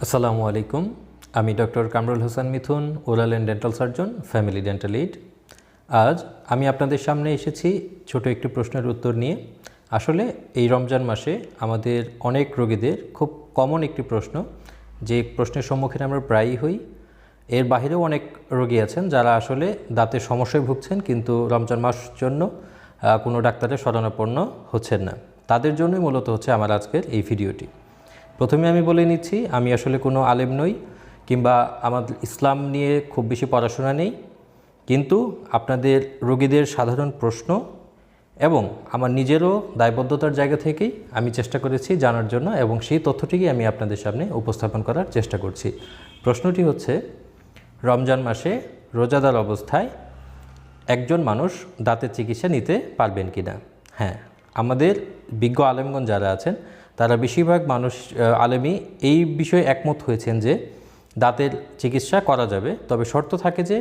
আসসালামু আলাইকুম। আমি doctor Kamrul Hossain Mithun, oral and dental surgeon, family dental aid. আজ আমি আপনাদের সামনে এসেছি ছোট একটি প্রশ্নের উত্তর নিয়ে। আসলে এই রমজান মাসে আমাদের অনেক রোগীদের খুব কমন একটি প্রশ্ন, যে প্রশ্নের সম্মুখীন আমরা প্রায়ই হই। এর বাহিরেও অনেক রোগী আছেন যারা আসলে দাঁতের সমস্যায় ভুগছেন, কিন্তু রমজান মাস জন্য কোনো ডাক্তারের শরণাপন্ন হচ্ছেন না। তাদের জন্যই মূলত হচ্ছে আমার আজকের এই ভিডিওটি। প্রথমে আমি বলে নিচ্ছি, আমি আসলে কোনো আলেম নই, কিংবা আমার ইসলাম নিয়ে খুব বেশি পড়াশোনা নেই, কিন্তু আপনাদের রোগীদের সাধারণ প্রশ্ন এবং আমার নিজেরও দায়বদ্ধতার জায়গা থেকেই আমি চেষ্টা করেছি জানার জন্য, এবং সেই তথ্যটিকে আমি আপনাদের সামনে উপস্থাপন করার চেষ্টা করছি। প্রশ্নটি হচ্ছে, রমজান মাসে রোজাদার অবস্থায় একজন মানুষ দাঁতের চিকিৎসা নিতে পারবেন কিনা? হ্যাঁ, আমাদের বিজ্ঞ আলেমগণ যারা আছেন তারা বেশিরভাগ মানুষ আলেমই এই বিষয়ে একমত হয়েছেন যে দাঁতের চিকিৎসা করা যাবে, তবে শর্ত থাকে যে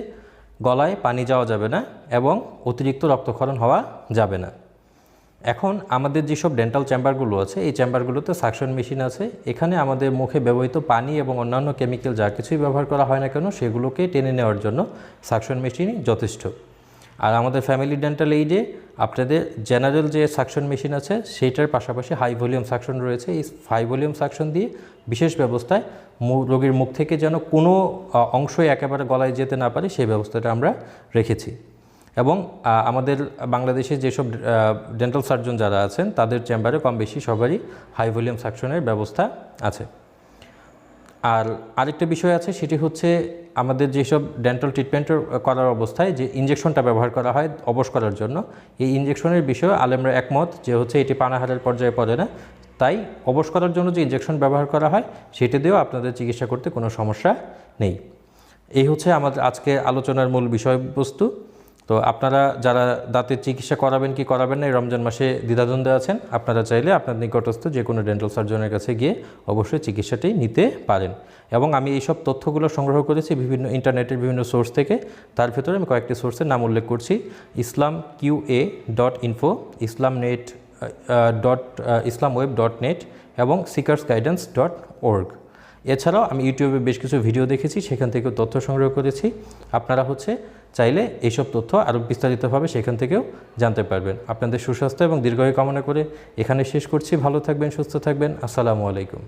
গলায় পানি যাওয়া যাবে না এবং অতিরিক্ত রক্তক্ষরণ হওয়া যাবে না। এখন আমাদের যেসব ডেন্টাল চেম্বারগুলো আছে, এই চেম্বারগুলোতে সাকশন মেশিন আছে। এখানে আমাদের মুখে ব্যবহৃত পানি এবং অন্যান্য কেমিক্যাল যা কিছুই ব্যবহার করা হয় না কেন, সেগুলোকে টেনে নেওয়ার জন্য সাকশন মেশিনই যথেষ্ট। আর আমাদের ফ্যামিলি ডেন্টাল এইডে আপনাদের জেনারেল যে সাকশন মেশিন আছে, সেইটার পাশাপাশি হাই ভলিউম সাকশন রয়েছে। এই হাই ভলিউম সাকশন দিয়ে বিশেষ ব্যবস্থায় রোগীর মুখ থেকে যেন কোনো অংশই একেবারে গলায় যেতে না পারে, সেই ব্যবস্থাটা আমরা রেখেছি। এবং আমাদের বাংলাদেশে যেসব ডেন্টাল সার্জন যারা আছেন তাদের চেম্বারে কম বেশি সবারই হাই ভলিউম সাকশনের ব্যবস্থা আছে। আর আরেকটা বিষয় আছে, সেটি হচ্ছে আমাদের যেসব ডেন্টাল ট্রিটমেন্ট করার অবস্থায় যে ইঞ্জেকশনটা ব্যবহার করা হয় অবশ করার জন্য, এই ইঞ্জেকশনের বিষয়ে আলেমরা একমত যে হচ্ছে এটি পানাহারের পর্যায়ে পড়ে না। তাই অবশ করার জন্য যে ইঞ্জেকশন ব্যবহার করা হয় সেটা দিয়েও আপনাদের চিকিৎসা করতে কোনো সমস্যা নেই। এই হচ্ছে আমাদের আজকে আলোচনার মূল বিষয়বস্তু। তো আপনারা যারা দাঁতের চিকিৎসা করাবেন কি করাবেন না, এই রমজান মাসে দ্বিধাদ্বন্দ্বে আছেন, আপনারা চাইলে আপনার নিকটস্থ যে কোনো ডেন্টাল সার্জনের কাছে গিয়ে অবশ্যই চিকিৎসাটি নিতে পারেন। এবং আমি এইসব তথ্যগুলো সংগ্রহ করেছি বিভিন্ন ইন্টারনেটের বিভিন্ন সোর্স থেকে। তার ভিতরে আমি কয়েকটি সোর্সের নাম উল্লেখ করছি: islamqa.info, islamweb.net এবং seekersguidance.org। এছাড়াও আমি ইউটিউবে বেশ কিছু ভিডিও দেখেছি, সেখান থেকেও তথ্য সংগ্রহ করেছি। আপনারা চাইলে এইসব তথ্য আরও বিস্তারিতভাবে সেখান থেকেও জানতে পারবেন। আপনাদের সুস্বাস্থ্য এবং দীর্ঘায়ু কামনা করে এখানে শেষ করছি। ভালো থাকবেন, সুস্থ থাকবেন। আসসালামু আলাইকুম।